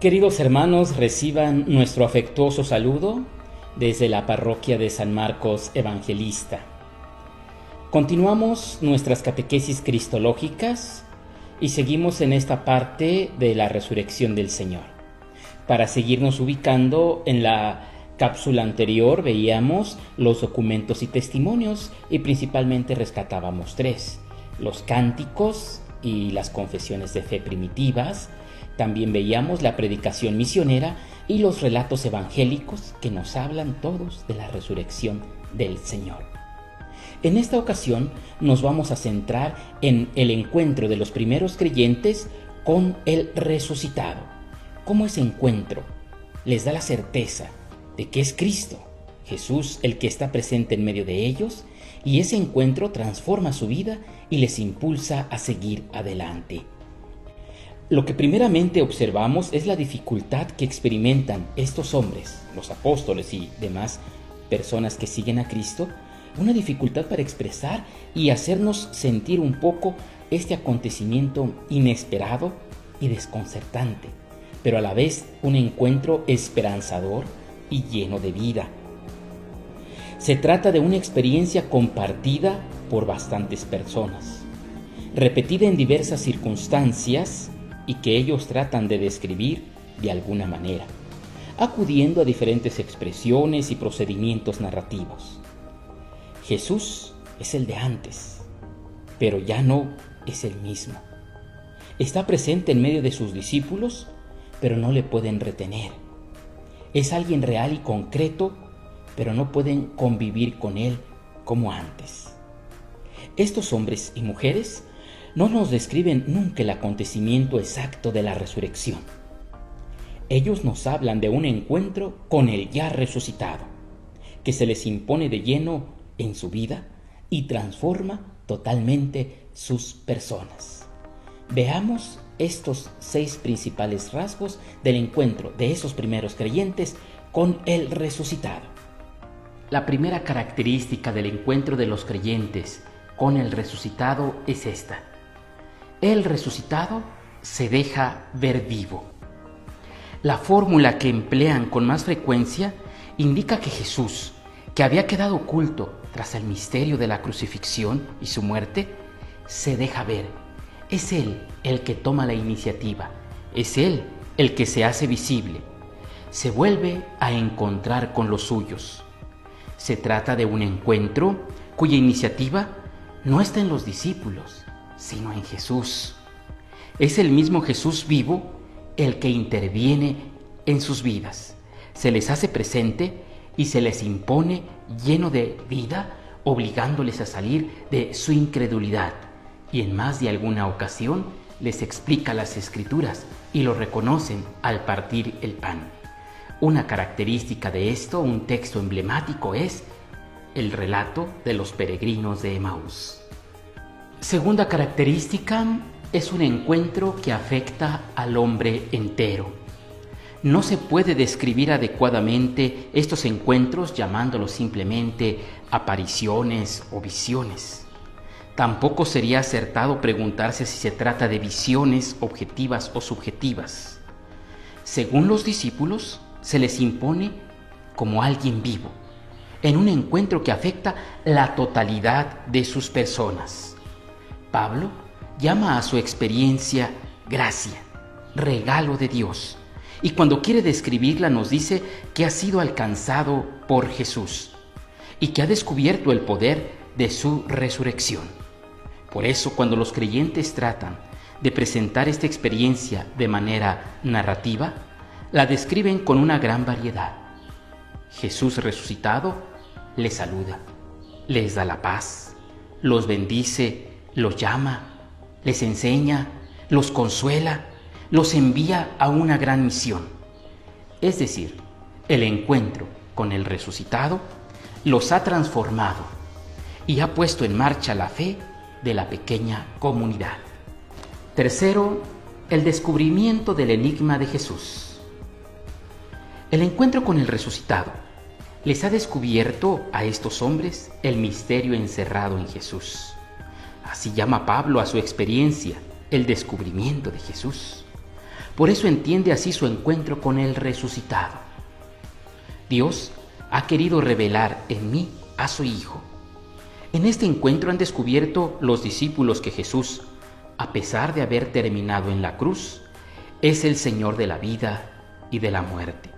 Queridos hermanos, reciban nuestro afectuoso saludo desde la parroquia de San Marcos Evangelista. Continuamos nuestras catequesis cristológicas y seguimos en esta parte de la resurrección del Señor. Para seguirnos ubicando, en la cápsula anterior veíamos los documentos y testimonios y principalmente rescatábamos tres: los cánticos y las confesiones de fe primitivas. También veíamos la predicación misionera y los relatos evangélicos que nos hablan todos de la resurrección del Señor. En esta ocasión nos vamos a centrar en el encuentro de los primeros creyentes con el resucitado. ¿Cómo ese encuentro les da la certeza de que es Cristo, Jesús, el que está presente en medio de ellos? Y ese encuentro transforma su vida y les impulsa a seguir adelante. Lo que primeramente observamos es la dificultad que experimentan estos hombres, los apóstoles y demás personas que siguen a Cristo, una dificultad para expresar y hacernos sentir un poco este acontecimiento inesperado y desconcertante, pero a la vez un encuentro esperanzador y lleno de vida. Se trata de una experiencia compartida por bastantes personas, repetida en diversas circunstancias y que ellos tratan de describir de alguna manera, acudiendo a diferentes expresiones y procedimientos narrativos. Jesús es el de antes, pero ya no es el mismo. Está presente en medio de sus discípulos, pero no le pueden retener. Es alguien real y concreto, pero no pueden convivir con él como antes. Estos hombres y mujeres no nos describen nunca el acontecimiento exacto de la resurrección. Ellos nos hablan de un encuentro con el ya resucitado, que se les impone de lleno en su vida y transforma totalmente sus personas. Veamos estos 6 principales rasgos del encuentro de esos primeros creyentes con el resucitado. La primera característica del encuentro de los creyentes con el resucitado es esta: el resucitado se deja ver vivo. La fórmula que emplean con más frecuencia indica que Jesús, que había quedado oculto tras el misterio de la crucifixión y su muerte, se deja ver. Es Él el que toma la iniciativa, es Él el que se hace visible, se vuelve a encontrar con los suyos. Se trata de un encuentro cuya iniciativa no está en los discípulos, sino en Jesús. Es el mismo Jesús vivo el que interviene en sus vidas, se les hace presente y se les impone lleno de vida, obligándoles a salir de su incredulidad, y en más de alguna ocasión les explica las Escrituras y lo reconocen al partir el pan. Una característica de esto, un texto emblemático, es el relato de los peregrinos de Emaús. Segunda característica es un encuentro que afecta al hombre entero. No se puede describir adecuadamente estos encuentros llamándolos simplemente apariciones o visiones. Tampoco sería acertado preguntarse si se trata de visiones objetivas o subjetivas. Según los discípulos, se les impone como alguien vivo, en un encuentro que afecta la totalidad de sus personas. Pablo llama a su experiencia gracia, regalo de Dios, y cuando quiere describirla nos dice que ha sido alcanzado por Jesús y que ha descubierto el poder de su resurrección. Por eso, cuando los creyentes tratan de presentar esta experiencia de manera narrativa, la describen con una gran variedad. Jesús resucitado les saluda, les da la paz, los bendice, los llama, les enseña, los consuela, los envía a una gran misión. Es decir, el encuentro con el resucitado los ha transformado y ha puesto en marcha la fe de la pequeña comunidad. Tercero, el descubrimiento del enigma de Jesús. El encuentro con el resucitado les ha descubierto a estos hombres el misterio encerrado en Jesús. Así llama Pablo a su experiencia, el descubrimiento de Jesús. Por eso entiende así su encuentro con el resucitado. Dios ha querido revelar en mí a su Hijo. En este encuentro han descubierto los discípulos que Jesús, a pesar de haber terminado en la cruz, es el Señor de la vida y de la muerte,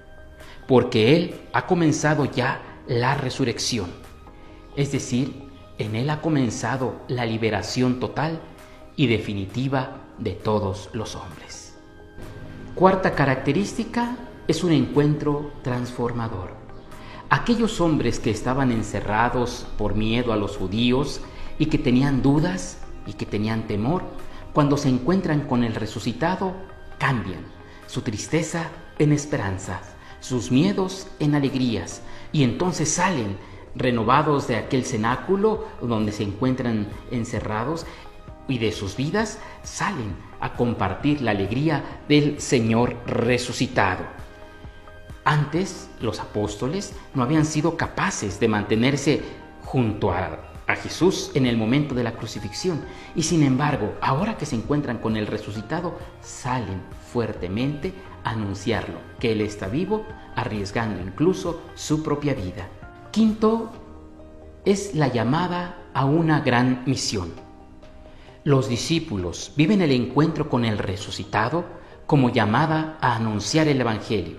porque Él ha comenzado ya la resurrección, es decir, en Él ha comenzado la liberación total y definitiva de todos los hombres. Cuarta característica es un encuentro transformador. Aquellos hombres que estaban encerrados por miedo a los judíos y que tenían dudas y que tenían temor, cuando se encuentran con el resucitado, cambian su tristeza en esperanza, sus miedos en alegrías, y entonces salen renovados de aquel cenáculo donde se encuentran encerrados, y de sus vidas salen a compartir la alegría del Señor resucitado. Antes, los apóstoles no habían sido capaces de mantenerse junto a Jesús en el momento de la crucifixión, y sin embargo, ahora que se encuentran con el resucitado, salen fuertemente a anunciarlo, que Él está vivo, arriesgando incluso su propia vida. Quinto, es la llamada a una gran misión. Los discípulos viven el encuentro con el resucitado como llamada a anunciar el Evangelio.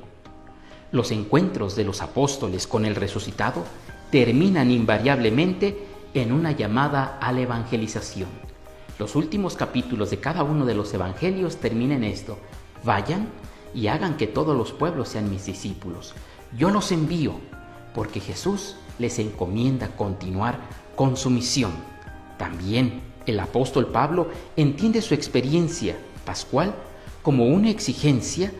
Los encuentros de los apóstoles con el resucitado terminan invariablemente en una llamada a la evangelización. Los últimos capítulos de cada uno de los evangelios terminan en esto: vayan y hagan que todos los pueblos sean mis discípulos. Yo los envío porque Jesús les encomienda continuar con su misión. También el apóstol Pablo entiende su experiencia pascual como una exigencia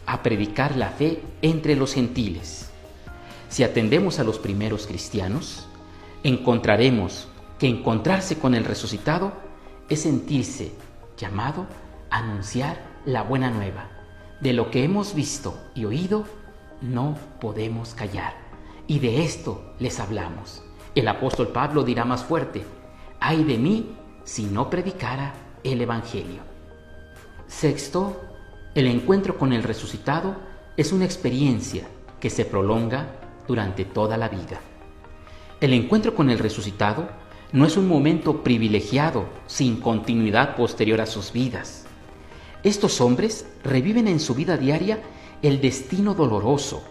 a predicar la fe entre los gentiles. Si atendemos a los primeros cristianos, encontraremos que encontrarse con el resucitado es sentirse llamado a anunciar la buena nueva. De lo que hemos visto y oído, no podemos callar. Y de esto les hablamos. El apóstol Pablo dirá más fuerte: ¡ay de mí si no predicara el Evangelio! Sexto, el encuentro con el resucitado es una experiencia que se prolonga durante toda la vida. El encuentro con el resucitado no es un momento privilegiado sin continuidad posterior a sus vidas. Estos hombres reviven en su vida diaria el destino doloroso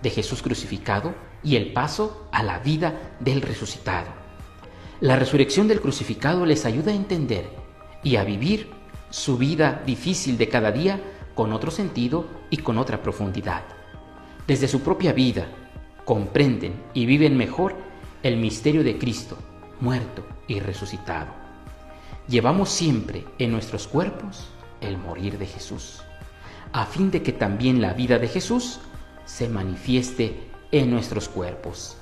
de Jesús crucificado y el paso a la vida del resucitado. La resurrección del crucificado les ayuda a entender y a vivir su vida difícil de cada día con otro sentido y con otra profundidad. Desde su propia vida comprenden y viven mejor el misterio de Cristo, muerto y resucitado. Llevamos siempre en nuestros cuerpos el morir de Jesús, a fin de que también la vida de Jesús se manifieste en nuestros cuerpos.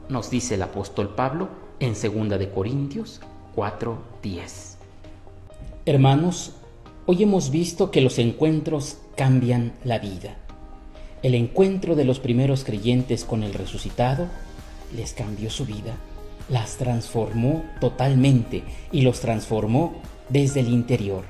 Nos dice el apóstol Pablo en 2 de Corintios 4:10. Hermanos, hoy hemos visto que los encuentros cambian la vida. El encuentro de los primeros creyentes con el resucitado les cambió su vida, las transformó totalmente y los transformó desde el interior.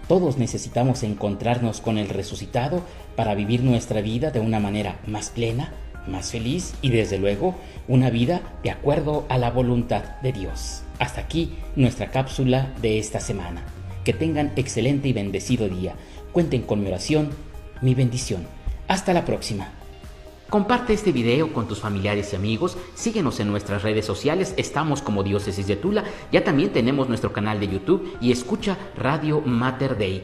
Todos necesitamos encontrarnos con el resucitado para vivir nuestra vida de una manera más plena, más feliz y desde luego una vida de acuerdo a la voluntad de Dios. Hasta aquí nuestra cápsula de esta semana. Que tengan excelente y bendecido día. Cuenten con mi oración, mi bendición. Hasta la próxima. Comparte este video con tus familiares y amigos, síguenos en nuestras redes sociales, estamos como Diócesis de Tula, ya también tenemos nuestro canal de YouTube y escucha Radio Mater Dei.